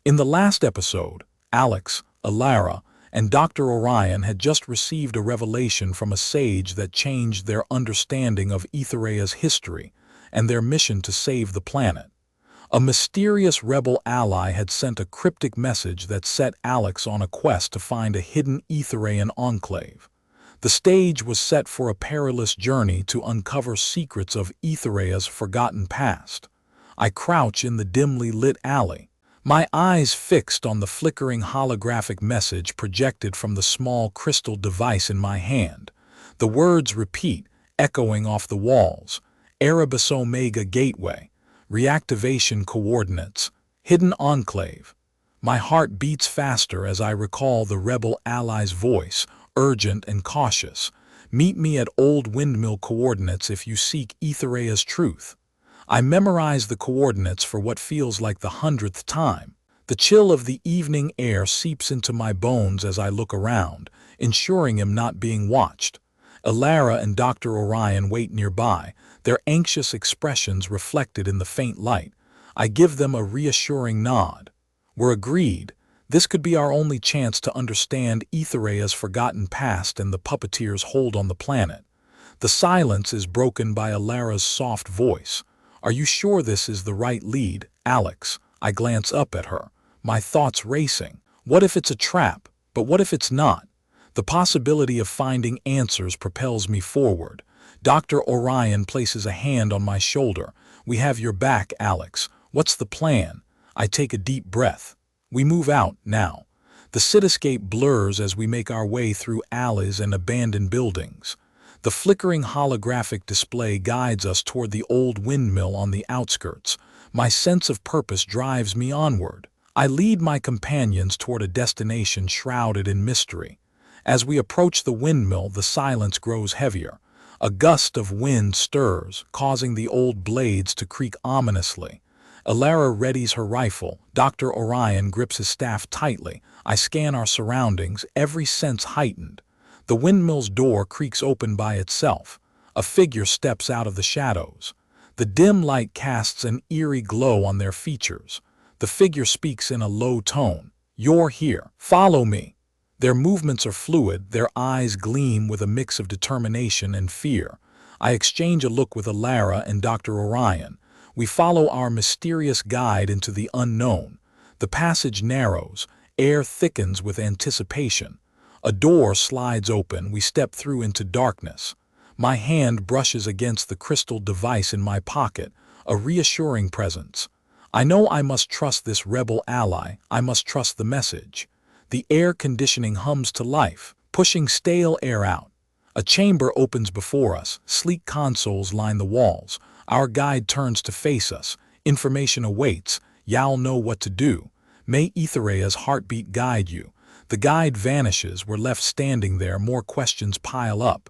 In the last episode, Alex, Elara, and Dr. Orion had just received a revelation from a sage that changed their understanding of Aethereia's history and their mission to save the planet. A mysterious rebel ally had sent a cryptic message that set Alex on a quest to find a hidden Aethereian enclave. The stage was set for a perilous journey to uncover secrets of Aethereia's forgotten past. I crouch in the dimly lit alley, my eyes fixed on the flickering holographic message projected from the small crystal device in my hand. The words repeat, echoing off the walls: Erebus Omega Gateway, reactivation coordinates, hidden enclave. My heart beats faster as I recall the rebel ally's voice, urgent and cautious. Meet me at Old Windmill coordinates if you seek Aethereia's truth. I memorize the coordinates for what feels like the 100th time. The chill of the evening air seeps into my bones as I look around, ensuring I'm not being watched. Elara and Dr. Orion wait nearby, their anxious expressions reflected in the faint light. I give them a reassuring nod. We're agreed. This could be our only chance to understand Aethereia's forgotten past and the Puppeteer's hold on the planet. The silence is broken by Elara's soft voice. Are you sure this is the right lead, Alex? I glance up at her, my thoughts racing. What if it's a trap? But what if it's not? The possibility of finding answers propels me forward. Dr. Orion places a hand on my shoulder. We have your back, Alex. What's the plan? I take a deep breath. We move out now. The cityscape blurs as we make our way through alleys and abandoned buildings. The flickering holographic display guides us toward the old windmill on the outskirts. My sense of purpose drives me onward. I lead my companions toward a destination shrouded in mystery. As we approach the windmill, the silence grows heavier. A gust of wind stirs, causing the old blades to creak ominously. Elara readies her rifle. Dr. Orion grips his staff tightly. I scan our surroundings, every sense heightened. The windmill's door creaks open by itself. A figure steps out of the shadows. The dim light casts an eerie glow on their features. The figure speaks in a low tone. You're here. Follow me. Their movements are fluid, their eyes gleam with a mix of determination and fear. I exchange a look with Elara and Dr. Orion. We follow our mysterious guide into the unknown. The passage narrows, air thickens with anticipation. A door slides open, we step through into darkness. My hand brushes against the crystal device in my pocket, a reassuring presence. I know I must trust this rebel ally, I must trust the message. The air conditioning hums to life, pushing stale air out. A chamber opens before us, sleek consoles line the walls. Our guide turns to face us. Information awaits, y'all know what to do. May Aethereia's heartbeat guide you. The guide vanishes, we're left standing there, more questions pile up.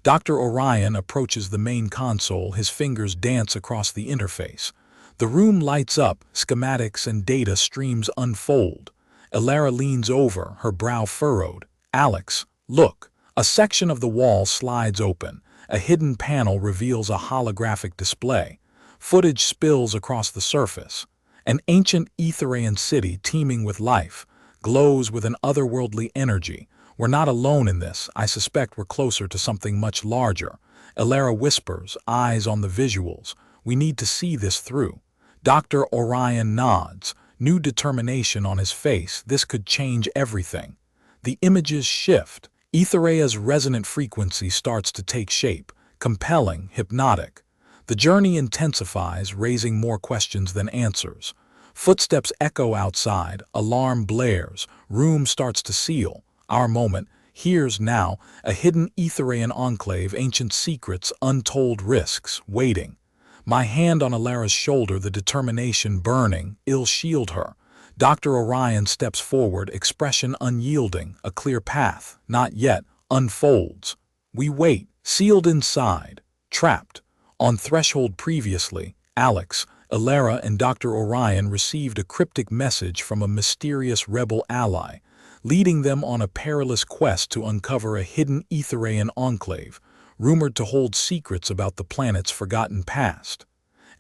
Dr. Orion approaches the main console, his fingers dance across the interface. The room lights up, schematics and data streams unfold. Elara leans over, her brow furrowed. Alex, look. A section of the wall slides open. A hidden panel reveals a holographic display. Footage spills across the surface. An ancient Aethereian city teeming with life, glows with an otherworldly energy. We're not alone in this. I suspect we're closer to something much larger. Elara whispers, eyes on the visuals. We need to see this through. Dr. Orion nods, new determination on his face. This could change everything. The images shift. Aethereia's resonant frequency starts to take shape, compelling, hypnotic. The journey intensifies, raising more questions than answers. Footsteps echo outside, alarm blares, room starts to seal. Our moment, here's now, a hidden Aethereian enclave, ancient secrets, untold risks, waiting. My hand on Elara's shoulder, the determination burning, I'll shield her. Dr. Orion steps forward, expression unyielding, a clear path, not yet, unfolds. We wait, sealed inside, trapped. On threshold previously, Alex, Elara and Dr. Orion received a cryptic message from a mysterious rebel ally, leading them on a perilous quest to uncover a hidden Aethereian enclave, rumored to hold secrets about the planet's forgotten past.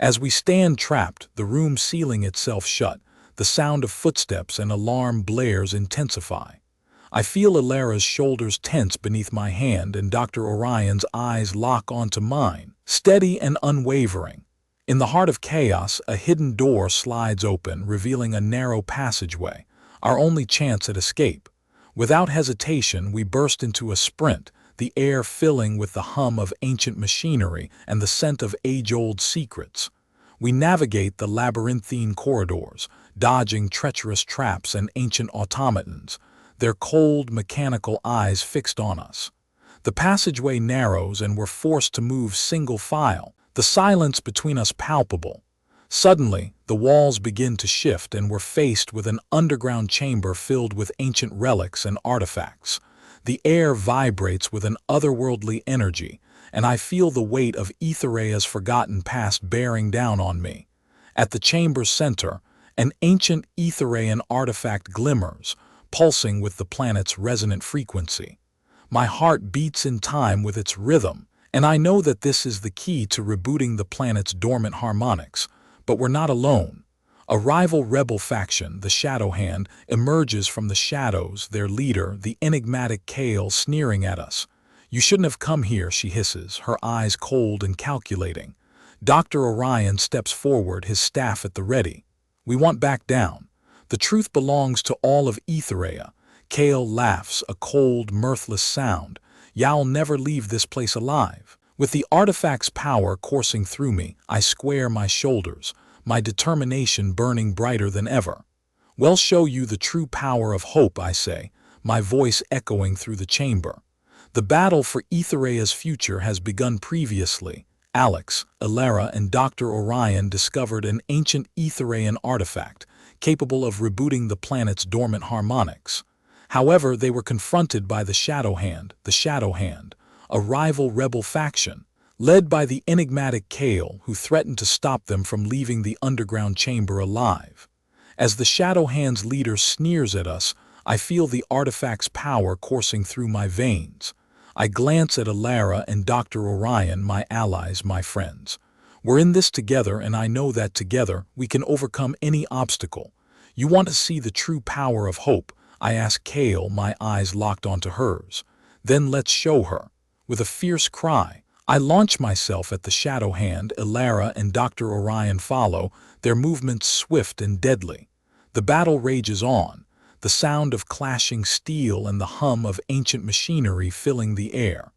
As we stand trapped, the room sealing itself shut, The sound of footsteps and alarm blares intensify. I feel Elara's shoulders tense beneath my hand and Dr. Orion's eyes lock onto mine, steady and unwavering. In the heart of chaos, a hidden door slides open, revealing a narrow passageway, our only chance at escape. Without hesitation, we burst into a sprint, the air filling with the hum of ancient machinery and the scent of age-old secrets. We navigate the labyrinthine corridors, dodging treacherous traps and ancient automatons, their cold, mechanical eyes fixed on us. The passageway narrows and we're forced to move single file, the silence between us palpable. Suddenly, the walls begin to shift and we're faced with an underground chamber filled with ancient relics and artifacts. The air vibrates with an otherworldly energy, and I feel the weight of Aethereia's forgotten past bearing down on me. At the chamber's center, an ancient Aethereian artifact glimmers, pulsing with the planet's resonant frequency. My heart beats in time with its rhythm, and I know that this is the key to rebooting the planet's dormant harmonics. But we're not alone. A rival rebel faction, the Shadow Hand, emerges from the shadows, their leader, the enigmatic Kale, sneering at us. "You shouldn't have come here," she hisses, her eyes cold and calculating. Dr. Orion steps forward, his staff at the ready. "We want back down. The truth belongs to all of Aethereia." Kale laughs, a cold, mirthless sound. "Y'all never leave this place alive." With the artifact's power coursing through me, I square my shoulders, my determination burning brighter than ever. "We'll show you the true power of hope," I say, my voice echoing through the chamber. The battle for Aethereia's future has begun previously. Alex, Elara, and Dr. Orion discovered an ancient Aethereian artifact, capable of rebooting the planet's dormant harmonics. However, they were confronted by the Shadow Hand, a rival rebel faction, led by the enigmatic Kale, who threatened to stop them from leaving the underground chamber alive. As the Shadow Hand's leader sneers at us, I feel the artifact's power coursing through my veins. I glance at Elara and Dr. Orion, my allies, my friends. We're in this together, and I know that together we can overcome any obstacle. "You want to see the true power of hope?" I ask Kale, my eyes locked onto hers. "Then let's show her." With a fierce cry, I launch myself at the Shadow Hand. Elara and Dr. Orion follow, their movements swift and deadly. The battle rages on, the sound of clashing steel and the hum of ancient machinery filling the air.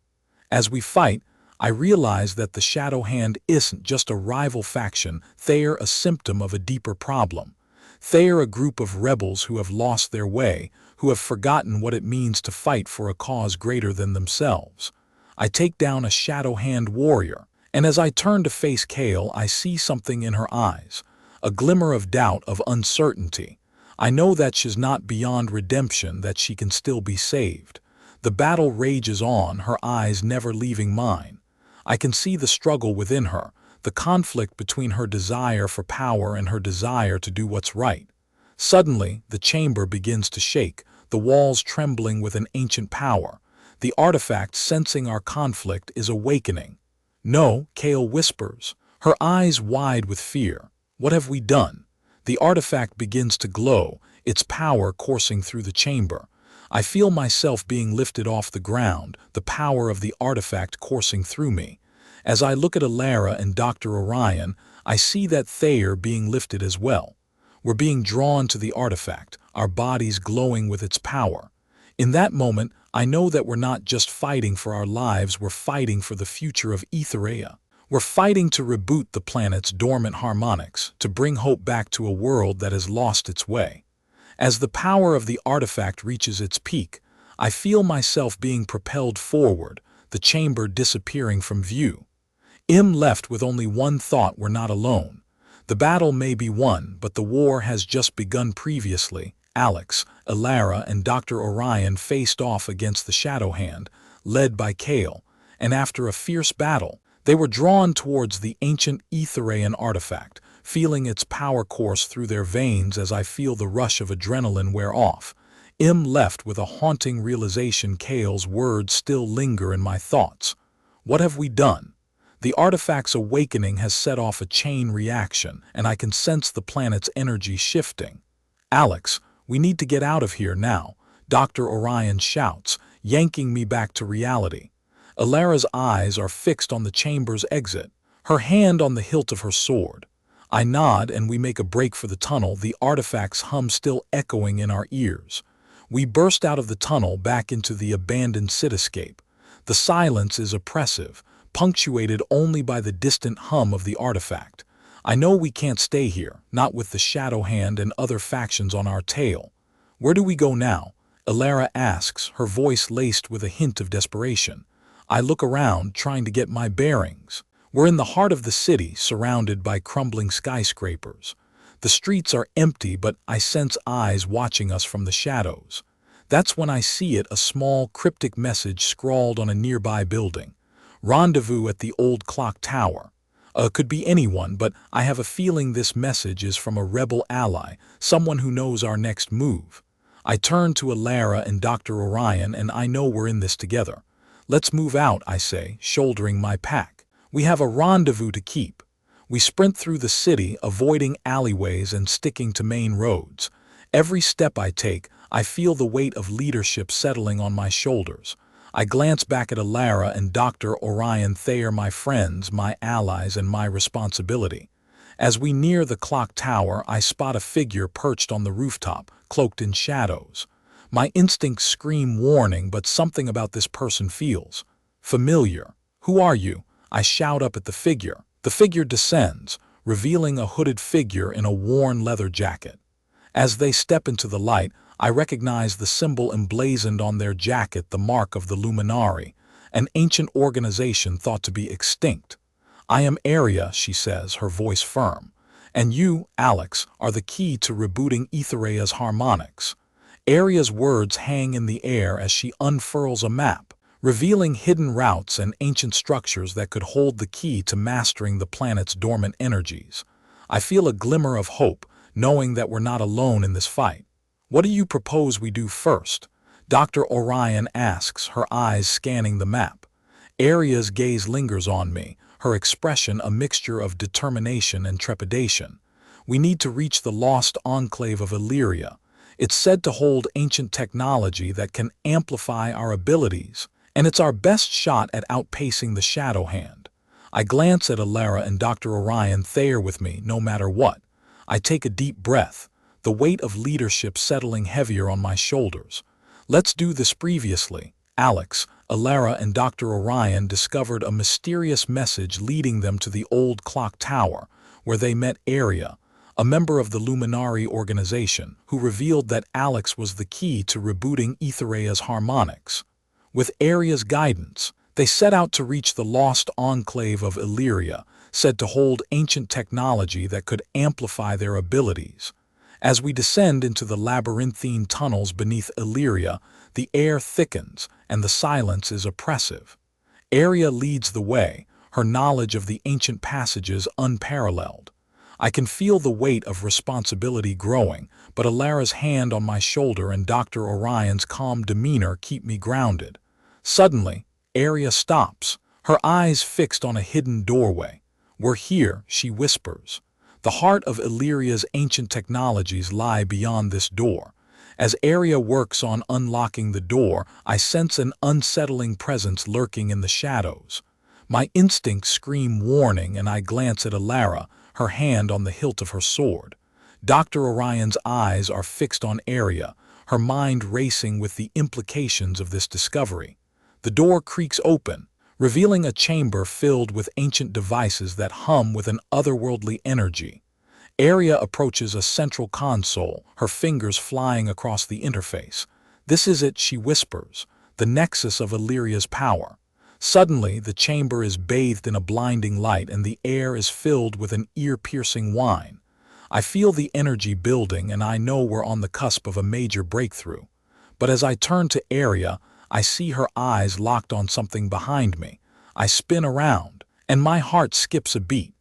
As we fight, I realize that the Shadow Hand isn't just a rival faction, they're a symptom of a deeper problem. They're a group of rebels who have lost their way, who have forgotten what it means to fight for a cause greater than themselves. I take down a Shadow Hand warrior, and as I turn to face Kale, I see something in her eyes, a glimmer of doubt, of uncertainty. I know that she's not beyond redemption, that she can still be saved. The battle rages on, her eyes never leaving mine. I can see the struggle within her, the conflict between her desire for power and her desire to do what's right. Suddenly, the chamber begins to shake, the walls trembling with an ancient power. The artifact, sensing our conflict, is awakening. "No," Kale whispers, her eyes wide with fear. "What have we done?" The artifact begins to glow, its power coursing through the chamber. I feel myself being lifted off the ground, the power of the artifact coursing through me. As I look at Elara and Dr. Orion, I see that they're being lifted as well. We're being drawn to the artifact, our bodies glowing with its power. In that moment, I know that we're not just fighting for our lives, we're fighting for the future of Aethereia. We're fighting to reboot the planet's dormant harmonics, to bring hope back to a world that has lost its way. As the power of the artifact reaches its peak, I feel myself being propelled forward, the chamber disappearing from view. Left with only one thought: we're not alone. The battle may be won, but the war has just begun. Previously, Alex, Elara, and Dr. Orion faced off against the Shadow Hand, led by Kale, and after a fierce battle, they were drawn towards the ancient Aethereian artifact, feeling its power course through their veins as I feel the rush of adrenaline wear off. Left with a haunting realization. Kale's words still linger in my thoughts. What have we done? The artifact's awakening has set off a chain reaction, and I can sense the planet's energy shifting. Alex, we need to get out of here now, Dr. Orion shouts, yanking me back to reality. Elara's eyes are fixed on the chamber's exit, her hand on the hilt of her sword. I nod and we make a break for the tunnel, the artifact's hum still echoing in our ears. We burst out of the tunnel back into the abandoned cityscape. The silence is oppressive, punctuated only by the distant hum of the artifact. I know we can't stay here, not with the Shadow Hand and other factions on our tail. Where do we go now? Elara asks, her voice laced with a hint of desperation. I look around, trying to get my bearings. We're in the heart of the city, surrounded by crumbling skyscrapers. The streets are empty, but I sense eyes watching us from the shadows. That's when I see it, a small, cryptic message scrawled on a nearby building. Rendezvous at the old clock tower. Could be anyone, but I have a feeling this message is from a rebel ally, someone who knows our next move. I turn to Elara and Dr. Orion, and I know we're in this together. Let's move out, I say, shouldering my pack. We have a rendezvous to keep. We sprint through the city, avoiding alleyways and sticking to main roads. Every step I take, I feel the weight of leadership settling on my shoulders. I glance back at Elara and Dr. Orion. They are my friends, my allies, and my responsibility. As we near the clock tower, I spot a figure perched on the rooftop, cloaked in shadows. My instincts scream warning, but something about this person feels familiar. Who are you? I shout up at the figure. The figure descends, revealing a hooded figure in a worn leather jacket. As they step into the light, I recognize the symbol emblazoned on their jacket, the mark of the Luminari, an ancient organization thought to be extinct. I am Aeria, she says, her voice firm. And you, Alex, are the key to rebooting Aethereia's harmonics. Aeria's words hang in the air as she unfurls a map, revealing hidden routes and ancient structures that could hold the key to mastering the planet's dormant energies. I feel a glimmer of hope, knowing that we're not alone in this fight. What do you propose we do first? Dr. Orion asks, her eyes scanning the map. Aeria's gaze lingers on me, her expression a mixture of determination and trepidation. We need to reach the lost enclave of Elyria. It's said to hold ancient technology that can amplify our abilities, and it's our best shot at outpacing the Shadow Hand. I glance at Elara and Dr. Orion. They are with me, no matter what. I take a deep breath, the weight of leadership settling heavier on my shoulders. Let's do this. Previously, Alex, Elara, and Dr. Orion discovered a mysterious message leading them to the old clock tower, where they met Aeria, a member of the Luminari organization, who revealed that Alex was the key to rebooting Aethereia's harmonics. With Aeria's guidance, they set out to reach the lost enclave of Elyria, said to hold ancient technology that could amplify their abilities. As we descend into the labyrinthine tunnels beneath Elyria, the air thickens and the silence is oppressive. Aeria leads the way, her knowledge of the ancient passages unparalleled. I can feel the weight of responsibility growing, but Elara's hand on my shoulder and Dr. Orion's calm demeanor keep me grounded. Suddenly, Aeria stops, her eyes fixed on a hidden doorway. We're here, she whispers. The heart of Elyria's ancient technologies lie beyond this door. As Aeria works on unlocking the door, I sense an unsettling presence lurking in the shadows. My instincts scream warning, and I glance at Elara, her hand on the hilt of her sword. Dr. Orion's eyes are fixed on Aeria, her mind racing with the implications of this discovery. The door creaks open, revealing a chamber filled with ancient devices that hum with an otherworldly energy. Aeria approaches a central console, her fingers flying across the interface. This is it, she whispers, the nexus of Elyria's power. Suddenly, the chamber is bathed in a blinding light and the air is filled with an ear-piercing whine. I feel the energy building and I know we're on the cusp of a major breakthrough. But as I turn to Aeria, I see her eyes locked on something behind me. I spin around, and my heart skips a beat.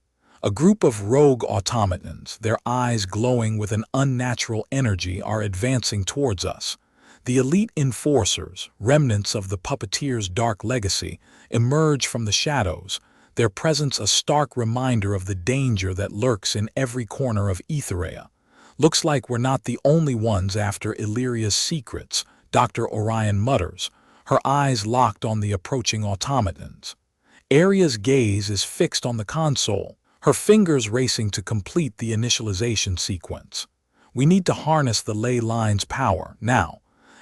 A group of rogue automatons, their eyes glowing with an unnatural energy, are advancing towards us. The elite enforcers, remnants of the Puppeteer's dark legacy, emerge from the shadows, their presence a stark reminder of the danger that lurks in every corner of Aethereia. Looks like we're not the only ones after Illyria's secrets, Dr. Orion mutters, her eyes locked on the approaching automatons. Aria's gaze is fixed on the console, her fingers racing to complete the initialization sequence. We need to harness the ley line's power, now.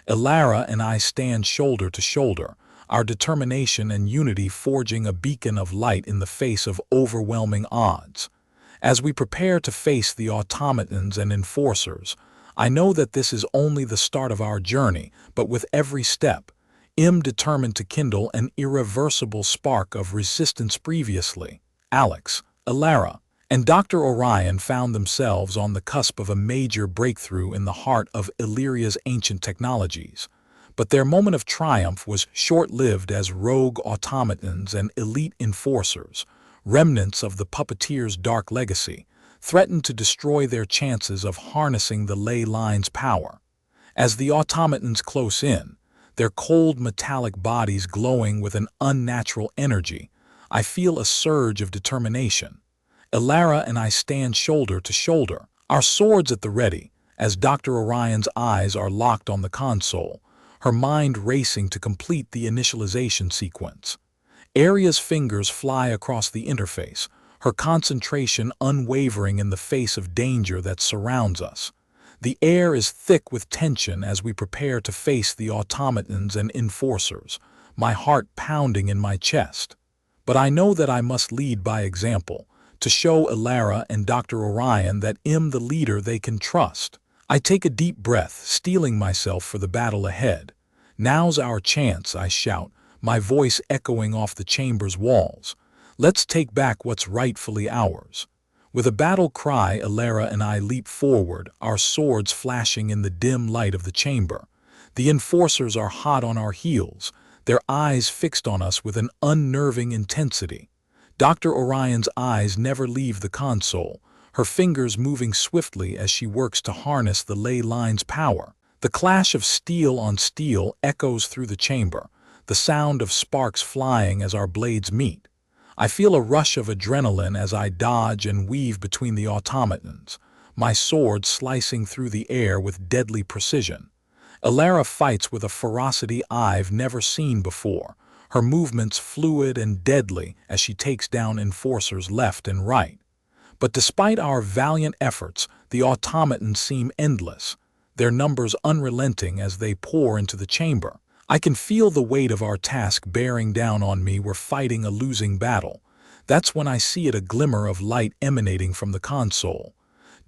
Elara and I stand shoulder to shoulder, our determination and unity forging a beacon of light in the face of overwhelming odds. As we prepare to face the automatons and enforcers, I know that this is only the start of our journey, but with every step, determined to kindle an irreversible spark of resistance previously. Alex, Elara, and Dr. Orion found themselves on the cusp of a major breakthrough in the heart of Illyria's ancient technologies. But their moment of triumph was short-lived as rogue automatons and elite enforcers, remnants of the Puppeteer's dark legacy, threatened to destroy their chances of harnessing the ley line's power. As the automatons close in, their cold metallic bodies glowing with an unnatural energy, I feel a surge of determination. Elara and I stand shoulder to shoulder, our swords at the ready, as Dr. Orion's eyes are locked on the console, her mind racing to complete the initialization sequence. Aria's fingers fly across the interface, her concentration unwavering in the face of danger that surrounds us. The air is thick with tension as we prepare to face the automatons and enforcers, my heart pounding in my chest. But I know that I must lead by example, to show Elara and Dr. Orion that I'm the leader they can trust. I take a deep breath, steeling myself for the battle ahead. Now's our chance, I shout, my voice echoing off the chamber's walls. Let's take back what's rightfully ours. With a battle cry, Elara and I leap forward, our swords flashing in the dim light of the chamber. The enforcers are hot on our heels, their eyes fixed on us with an unnerving intensity. Dr. Orion's eyes never leave the console, her fingers moving swiftly as she works to harness the ley line's power. The clash of steel on steel echoes through the chamber, the sound of sparks flying as our blades meet. I feel a rush of adrenaline as I dodge and weave between the automatons, my sword slicing through the air with deadly precision. Elara fights with a ferocity I've never seen before, her movements fluid and deadly as she takes down enforcers left and right. But despite our valiant efforts, the automatons seem endless, their numbers unrelenting as they pour into the chamber. I can feel the weight of our task bearing down on me. We're fighting a losing battle. That's when I see a glimmer of light emanating from the console.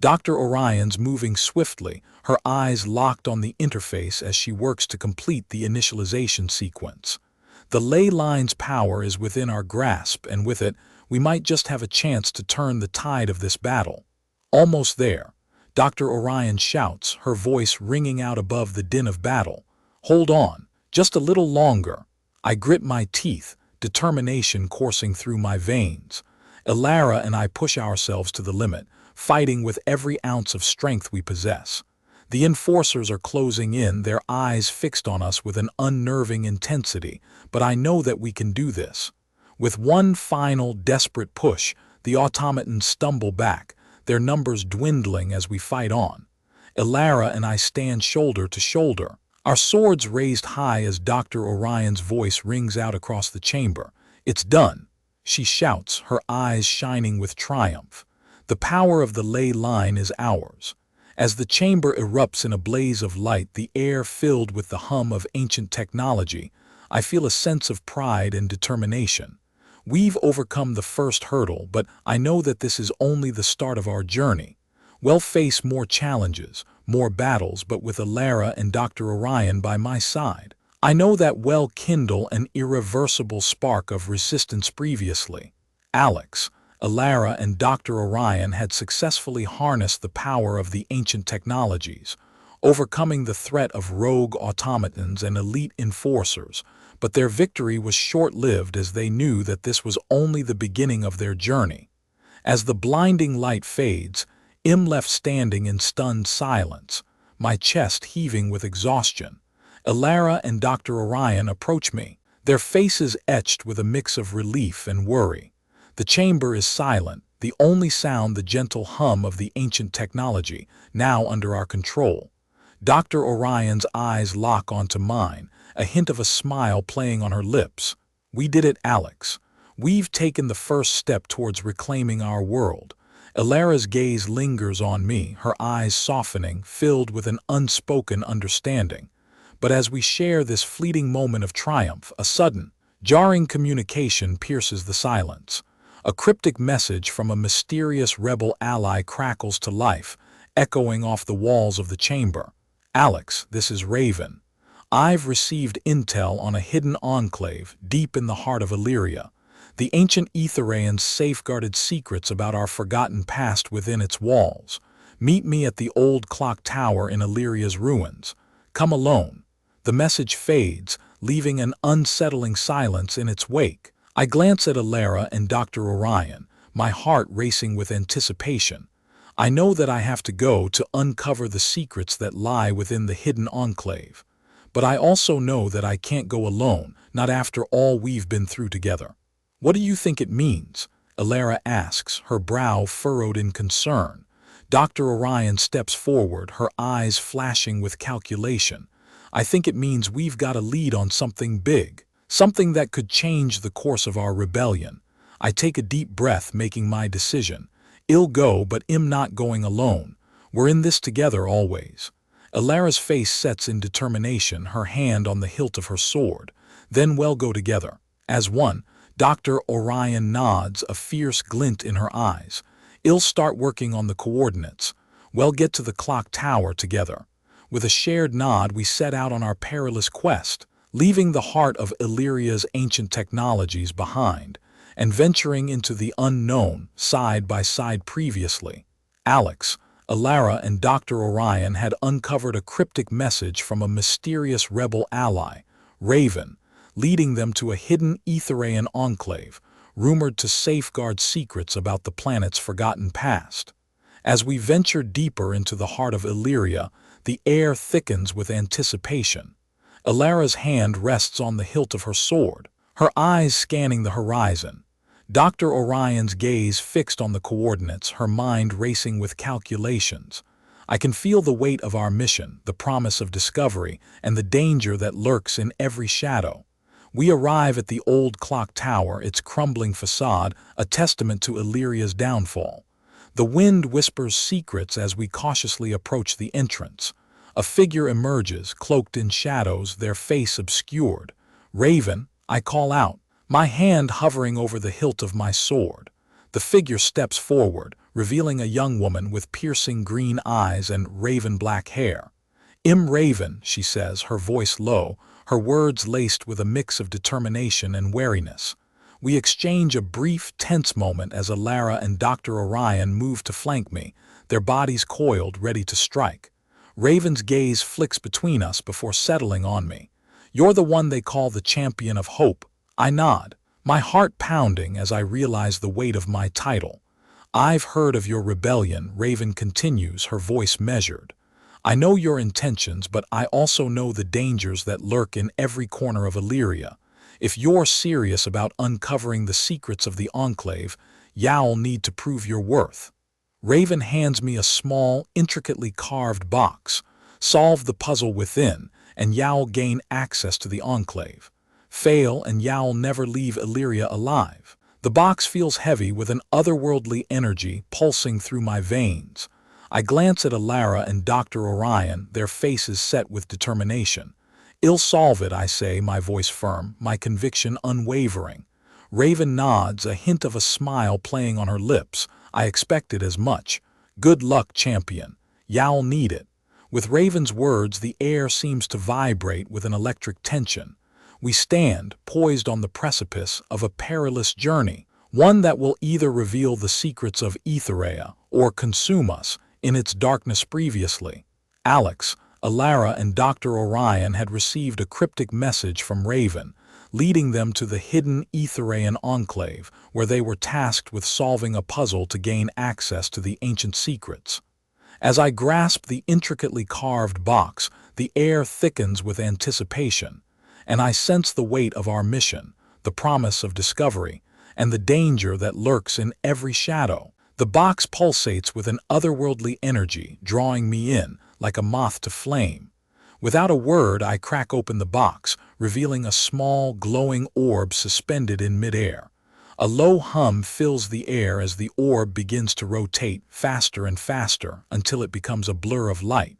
Dr. Orion's moving swiftly, her eyes locked on the interface as she works to complete the initialization sequence. The ley line's power is within our grasp, and with it, we might just have a chance to turn the tide of this battle. Almost there, Dr. Orion shouts, her voice ringing out above the din of battle. Hold on. Just a little longer. I grit my teeth, determination coursing through my veins. Elara and I push ourselves to the limit, fighting with every ounce of strength we possess. The enforcers are closing in, their eyes fixed on us with an unnerving intensity, but I know that we can do this. With one final, desperate push, the automatons stumble back, their numbers dwindling as we fight on. Elara and I stand shoulder to shoulder, our swords raised high as Dr. Orion's voice rings out across the chamber. It's done, she shouts, her eyes shining with triumph. The power of the ley line is ours. As the chamber erupts in a blaze of light, the air filled with the hum of ancient technology, I feel a sense of pride and determination. We've overcome the first hurdle, but I know that this is only the start of our journey. We'll face more challenges, more battles, but with Elara and Dr. Orion by my side, I know that we'll kindle an irreversible spark of resistance previously. Alex, Elara, and Dr. Orion had successfully harnessed the power of the ancient technologies, overcoming the threat of rogue automatons and elite enforcers, but their victory was short-lived as they knew that this was only the beginning of their journey. As the blinding light fades, I'm left standing in stunned silence, my chest heaving with exhaustion. Elara and Dr. Orion approach me, their faces etched with a mix of relief and worry. The chamber is silent, the only sound the gentle hum of the ancient technology, now under our control. Dr. Orion's eyes lock onto mine, a hint of a smile playing on her lips. We did it, Alex. We've taken the first step towards reclaiming our world. Elara's gaze lingers on me, her eyes softening, filled with an unspoken understanding. But as we share this fleeting moment of triumph, a sudden, jarring communication pierces the silence. A cryptic message from a mysterious rebel ally crackles to life, echoing off the walls of the chamber. Alex, this is Raven. I've received intel on a hidden enclave deep in the heart of Elara. The ancient Aethereians safeguarded secrets about our forgotten past within its walls. Meet me at the old clock tower in Elara's ruins. Come alone. The message fades, leaving an unsettling silence in its wake. I glance at Elara and Dr. Orion, my heart racing with anticipation. I know that I have to go to uncover the secrets that lie within the hidden enclave. But I also know that I can't go alone, not after all we've been through together. What do you think it means? Elara asks, her brow furrowed in concern. Dr. Orion steps forward, her eyes flashing with calculation. I think it means we've got a lead on something big, something that could change the course of our rebellion. I take a deep breath, making my decision. I'll go, but I'm not going alone. We're in this together always. Elara's face sets in determination, her hand on the hilt of her sword. Then we'll go together. As one. Dr. Orion nods, a fierce glint in her eyes. I'll start working on the coordinates. We'll get to the clock tower together. With a shared nod, we set out on our perilous quest, leaving the heart of Elara's ancient technologies behind, and venturing into the unknown, side by side previously. Alex, Elara and Dr. Orion had uncovered a cryptic message from a mysterious rebel ally, Raven, leading them to a hidden Aethereian enclave, rumored to safeguard secrets about the planet's forgotten past. As we venture deeper into the heart of Elara, the air thickens with anticipation. Elara's hand rests on the hilt of her sword, her eyes scanning the horizon. Dr. Orion's gaze fixed on the coordinates, her mind racing with calculations. I can feel the weight of our mission, the promise of discovery, and the danger that lurks in every shadow. We arrive at the old clock tower, its crumbling facade, a testament to Elara's downfall. The wind whispers secrets as we cautiously approach the entrance. A figure emerges, cloaked in shadows, their face obscured. Raven, I call out, my hand hovering over the hilt of my sword. The figure steps forward, revealing a young woman with piercing green eyes and raven-black hair. "I'm Raven," she says, her voice low, her words laced with a mix of determination and wariness. We exchange a brief, tense moment as Elara and Dr. Orion move to flank me, their bodies coiled, ready to strike. Raven's gaze flicks between us before settling on me. "You're the one they call the champion of hope." I nod, my heart pounding as I realize the weight of my title. "I've heard of your rebellion," Raven continues, her voice measured. "I know your intentions, but I also know the dangers that lurk in every corner of Elara. If you're serious about uncovering the secrets of the enclave, you'll need to prove your worth." Raven hands me a small, intricately carved box. Solve the puzzle within, and you'll gain access to the enclave. Fail, and you'll never leave Elara alive. The box feels heavy with an otherworldly energy pulsing through my veins. I glance at Elara and Dr. Orion, their faces set with determination. "I'll solve it," I say, my voice firm, my conviction unwavering. Raven nods, a hint of a smile playing on her lips. I expected as much. "Good luck, champion. You'll need it." With Raven's words, the air seems to vibrate with an electric tension. We stand, poised on the precipice of a perilous journey, one that will either reveal the secrets of Aetherea or consume us in its darkness previously. Alex, Elara and Dr. Orion had received a cryptic message from Raven, leading them to the hidden Aethereian enclave, where they were tasked with solving a puzzle to gain access to the ancient secrets. As I grasp the intricately carved box, the air thickens with anticipation, and I sense the weight of our mission, the promise of discovery, and the danger that lurks in every shadow. The box pulsates with an otherworldly energy, drawing me in, like a moth to flame. Without a word, I crack open the box, revealing a small, glowing orb suspended in midair. A low hum fills the air as the orb begins to rotate faster and faster until it becomes a blur of light.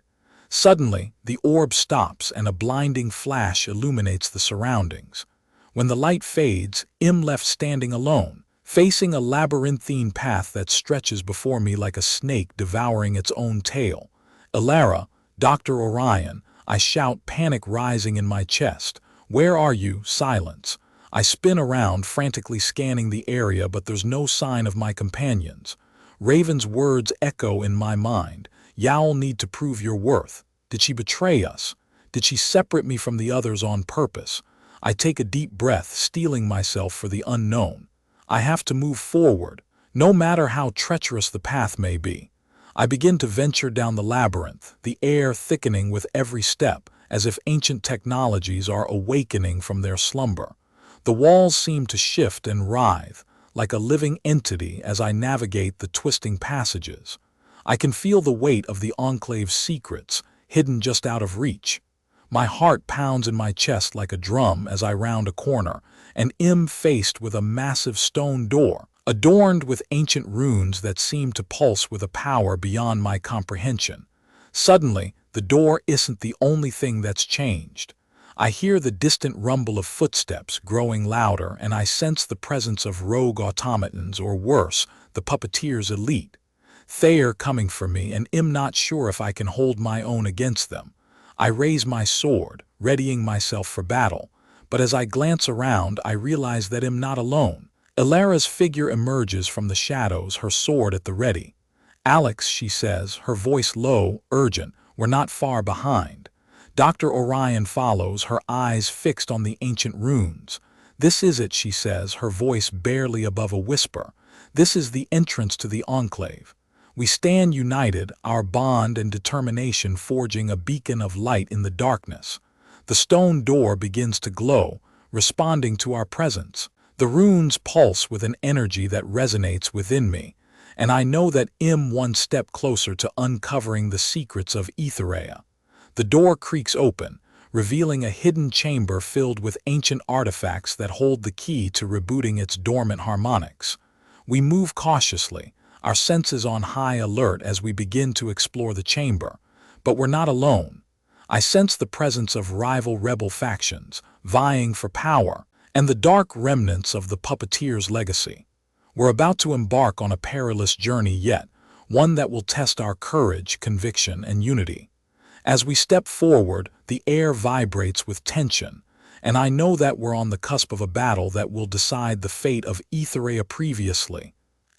Suddenly, the orb stops and a blinding flash illuminates the surroundings. When the light fades, I'm left standing alone, facing a labyrinthine path that stretches before me like a snake devouring its own tail. Elara, Dr. Orion, I shout, panic rising in my chest. Where are you? Silence. I spin around, frantically scanning the area, but there's no sign of my companions. Raven's words echo in my mind. Y'all need to prove your worth. Did she betray us? Did she separate me from the others on purpose? I take a deep breath, steeling myself for the unknown. I have to move forward, no matter how treacherous the path may be. I begin to venture down the labyrinth, the air thickening with every step, as if ancient technologies are awakening from their slumber. The walls seem to shift and writhe, like a living entity as I navigate the twisting passages. I can feel the weight of the enclave's secrets, hidden just out of reach. My heart pounds in my chest like a drum as I round a corner, and am faced with a massive stone door, adorned with ancient runes that seem to pulse with a power beyond my comprehension. Suddenly, the door isn't the only thing that's changed. I hear the distant rumble of footsteps growing louder, and I sense the presence of rogue automatons, or worse, the Puppeteer's elite. They are coming for me, and am not sure if I can hold my own against them. I raise my sword, readying myself for battle, but as I glance around, I realize that I'm not alone. Elara's figure emerges from the shadows, her sword at the ready. "Alex," she says, her voice low, urgent, "we're not far behind." Dr. Orion follows, her eyes fixed on the ancient runes. "This is it," she says, her voice barely above a whisper. "This is the entrance to the enclave. We stand united, our bond and determination forging a beacon of light in the darkness." The stone door begins to glow, responding to our presence. The runes pulse with an energy that resonates within me, and I know that I'm one step closer to uncovering the secrets of Aethereian. The door creaks open, revealing a hidden chamber filled with ancient artifacts that hold the key to rebooting its dormant harmonics. We move cautiously, our senses on high alert as we begin to explore the chamber. But we're not alone. I sense the presence of rival rebel factions, vying for power, and the dark remnants of the Puppeteer's legacy. We're about to embark on a perilous journey yet, one that will test our courage, conviction, and unity. As we step forward, the air vibrates with tension, and I know that we're on the cusp of a battle that will decide the fate of Aethereian. Previously,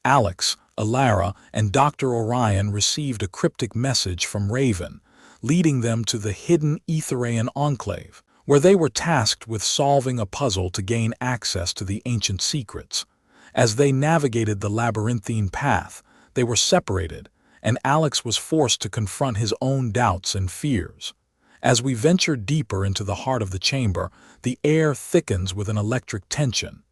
Alex, Elara, and Dr. Orion received a cryptic message from Raven, leading them to the hidden Aethereian enclave, where they were tasked with solving a puzzle to gain access to the ancient secrets. As they navigated the labyrinthine path, they were separated, and Alex was forced to confront his own doubts and fears. As we venture deeper into the heart of the chamber, the air thickens with an electric tension.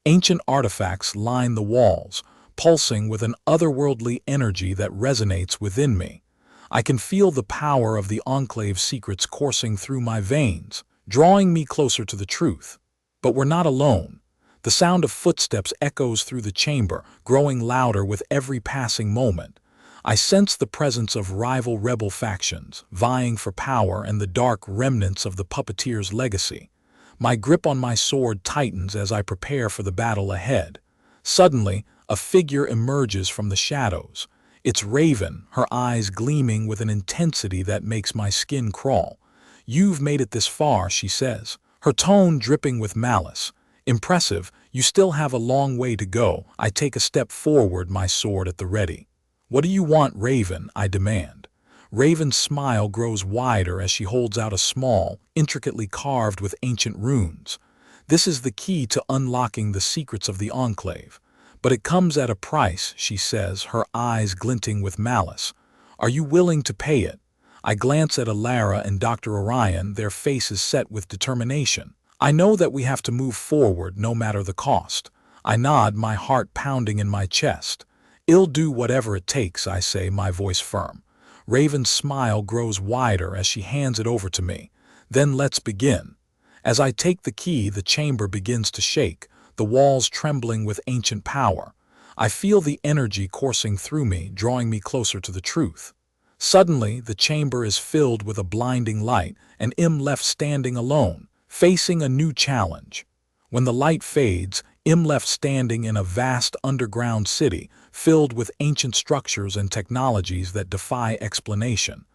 Ancient artifacts line the walls, pulsing with an otherworldly energy that resonates within me. I can feel the power of the enclave's secrets coursing through my veins, drawing me closer to the truth. But we're not alone. The sound of footsteps echoes through the chamber, growing louder with every passing moment. I sense the presence of rival rebel factions, vying for power, and the dark remnants of the Puppeteer's legacy. My grip on my sword tightens as I prepare for the battle ahead. Suddenly, a figure emerges from the shadows. It's Raven, her eyes gleaming with an intensity that makes my skin crawl. "You've made it this far," she says, her tone dripping with malice. "Impressive, you still have a long way to go." I take a step forward, my sword at the ready. "What do you want, Raven?" I demand. Raven's smile grows wider as she holds out a small, intricately carved with ancient runes. "This is the key to unlocking the secrets of the enclave. But it comes at a price," she says, her eyes glinting with malice. "Are you willing to pay it?" I glance at Elara and Dr. Orion, their faces set with determination. I know that we have to move forward no matter the cost. I nod, my heart pounding in my chest. "I'll do whatever it takes," I say, my voice firm. Raven's smile grows wider as she hands it over to me. "Then let's begin." As I take the key, the chamber begins to shake, the walls trembling with ancient power. I feel the energy coursing through me, drawing me closer to the truth. Suddenly, the chamber is filled with a blinding light, and I'm left standing alone, facing a new challenge. When the light fades, I'm left standing in a vast underground city, filled with ancient structures and technologies that defy explanation.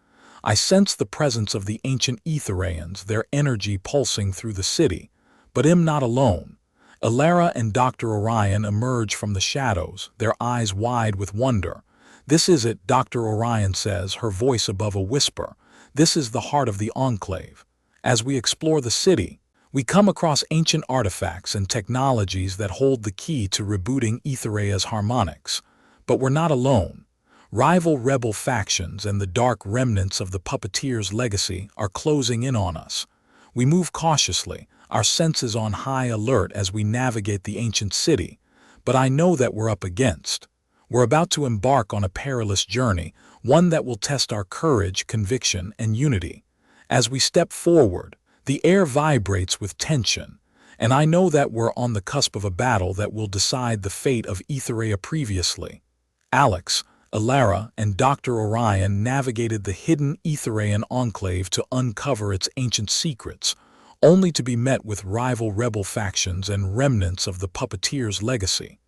I sense the presence of the ancient Aethereians, their energy pulsing through the city. But I'm not alone. Elara and Dr. Orion emerge from the shadows, their eyes wide with wonder. "This is it," Dr. Orion says, her voice above a whisper. "This is the heart of the enclave." As we explore the city, we come across ancient artifacts and technologies that hold the key to rebooting Aethereia's harmonics. But we're not alone. Rival rebel factions and the dark remnants of the Puppeteer's legacy are closing in on us. We move cautiously, our senses on high alert as we navigate the ancient city. But I know that we're up against. We're about to embark on a perilous journey, one that will test our courage, conviction, and unity. As we step forward, the air vibrates with tension, and I know that we're on the cusp of a battle that will decide the fate of Aethereia. Previously, Alex, Elara, and Dr. Orion navigated the hidden Aethereian enclave to uncover its ancient secrets, only to be met with rival rebel factions and remnants of the Puppeteer's legacy.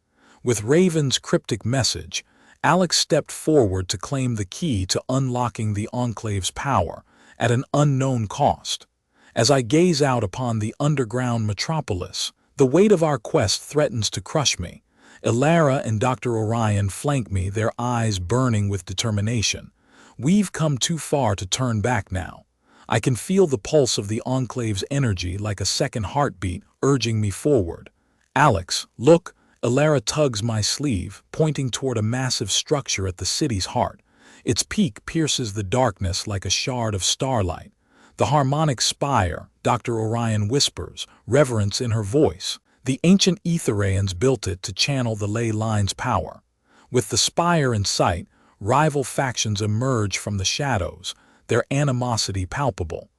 With Raven's cryptic message, Alex stepped forward to claim the key to unlocking the enclave's power at an unknown cost. As I gaze out upon the underground metropolis, the weight of our quest threatens to crush me. Elara and Dr. Orion flank me, their eyes burning with determination. We've come too far to turn back now. I can feel the pulse of the enclave's energy like a second heartbeat, urging me forward. "Alex, look!" Elara tugs my sleeve, pointing toward a massive structure at the city's heart. Its peak pierces the darkness like a shard of starlight. "The harmonic spire," Dr. Orion whispers, reverence in her voice. "The ancient Aethereians built it to channel the ley line's power." With the spire in sight, rival factions emerge from the shadows, their animosity palpable.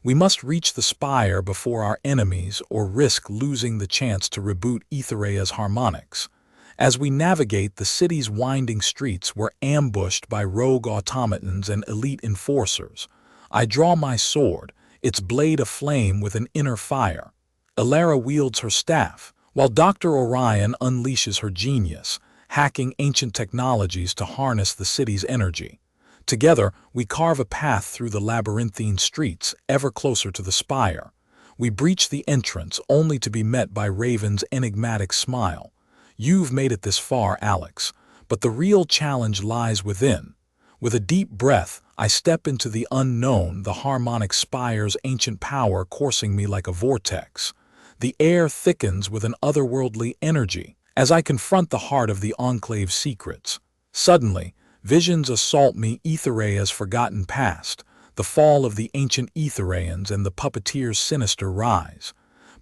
We must reach the spire before our enemies or risk losing the chance to reboot Aethereia's harmonics. As we navigate the city's winding streets, we're ambushed by rogue automatons and elite enforcers. I draw my sword, its blade aflame with an inner fire. Elara wields her staff, while Dr. Orion unleashes her genius, hacking ancient technologies to harness the city's energy. Together, we carve a path through the labyrinthine streets, ever closer to the spire. We breach the entrance, only to be met by Raven's enigmatic smile. "You've made it this far, Alex, but the real challenge lies within." With a deep breath, I step into the unknown, the harmonic spire's ancient power coursing me like a vortex. The air thickens with an otherworldly energy as I confront the heart of the enclave's secrets. Suddenly, visions assault me: Aethereia's forgotten past, the fall of the ancient Aethereians, and the Puppeteer's sinister rise.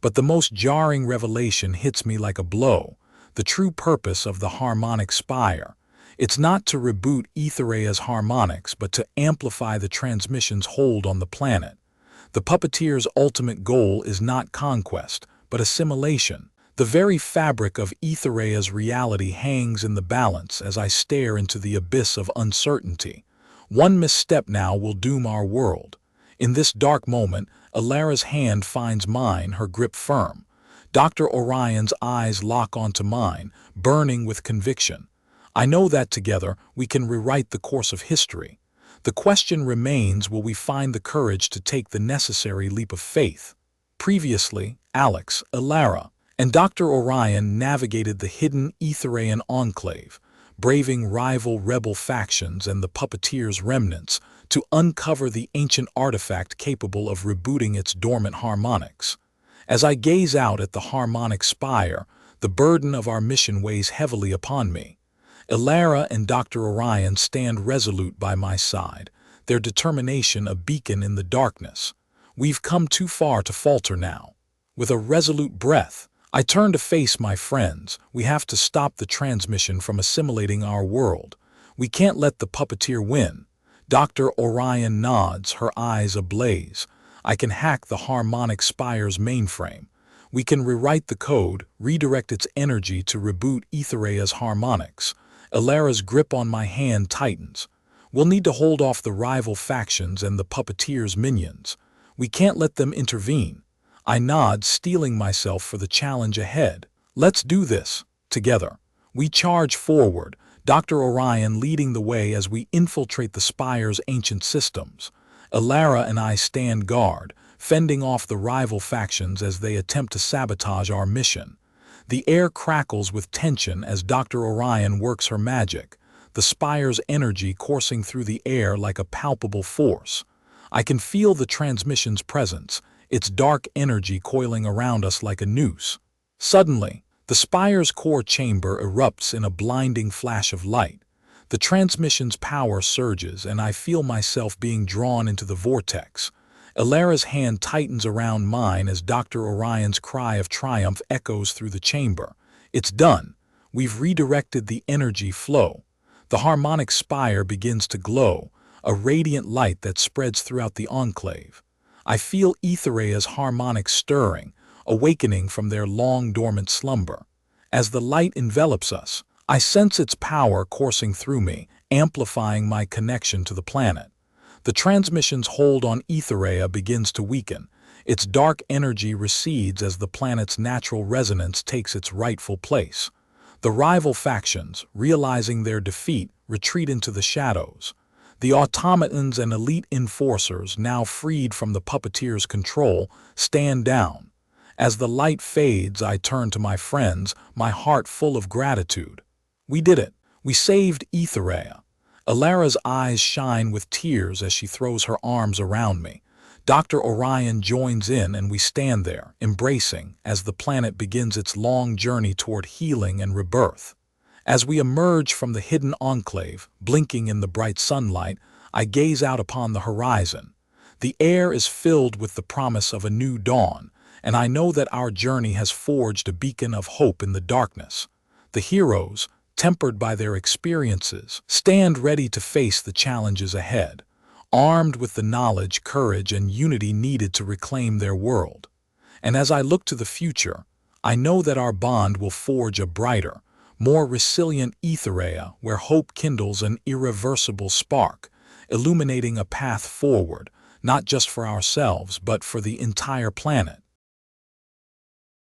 But the most jarring revelation hits me like a blow: the true purpose of the harmonic spire. It's not to reboot Aethereia's harmonics, but to amplify the transmission's hold on the planet. The Puppeteer's ultimate goal is not conquest, but assimilation. The very fabric of Aethereia's reality hangs in the balance as I stare into the abyss of uncertainty. One misstep now will doom our world. In this dark moment, Elara's hand finds mine, her grip firm. Dr. Orion's eyes lock onto mine, burning with conviction. I know that together we can rewrite the course of history. The question remains, will we find the courage to take the necessary leap of faith? Previously, Alex, Elara, and Dr. Orion navigated the hidden Aethereian enclave, braving rival rebel factions and the Puppeteer's remnants to uncover the ancient artifact capable of rebooting its dormant harmonics. As I gaze out at the harmonic spire, the burden of our mission weighs heavily upon me. Elara and Dr. Orion stand resolute by my side, their determination a beacon in the darkness. We've come too far to falter now. With a resolute breath, I turn to face my friends. We have to stop the transmission from assimilating our world. We can't let the puppeteer win. Dr. Orion nods, her eyes ablaze. I can hack the harmonic spire's mainframe. We can rewrite the code, redirect its energy to reboot Aethereia's harmonics. Elara's grip on my hand tightens. We'll need to hold off the rival factions and the puppeteer's minions. We can't let them intervene. I nod, steeling myself for the challenge ahead. Let's do this, together. We charge forward, Dr. Orion leading the way as we infiltrate the spire's ancient systems. Elara and I stand guard, fending off the rival factions as they attempt to sabotage our mission. The air crackles with tension as Dr. Orion works her magic, the spire's energy coursing through the air like a palpable force. I can feel the transmission's presence, its dark energy coiling around us like a noose. Suddenly, the spire's core chamber erupts in a blinding flash of light. The transmission's power surges, and I feel myself being drawn into the vortex. Elara's hand tightens around mine as Dr. Orion's cry of triumph echoes through the chamber. It's done. We've redirected the energy flow. The harmonic spire begins to glow, a radiant light that spreads throughout the enclave. I feel Aethereia's harmonics stirring, awakening from their long-dormant slumber. As the light envelops us, I sense its power coursing through me, amplifying my connection to the planet. The transmission's hold on Aethereia begins to weaken. Its dark energy recedes as the planet's natural resonance takes its rightful place. The rival factions, realizing their defeat, retreat into the shadows. The automatons and elite enforcers, now freed from the puppeteer's control, stand down. As the light fades, I turn to my friends, my heart full of gratitude. We did it. We saved Aethereia. Elara's eyes shine with tears as she throws her arms around me. Dr. Orion joins in, and we stand there, embracing, as the planet begins its long journey toward healing and rebirth. As we emerge from the hidden enclave, blinking in the bright sunlight, I gaze out upon the horizon. The air is filled with the promise of a new dawn, and I know that our journey has forged a beacon of hope in the darkness. The heroes, tempered by their experiences, stand ready to face the challenges ahead, armed with the knowledge, courage, and unity needed to reclaim their world. And as I look to the future, I know that our bond will forge a brighter, more resilient Aethereia where hope kindles an irreversible spark, illuminating a path forward, not just for ourselves but for the entire planet.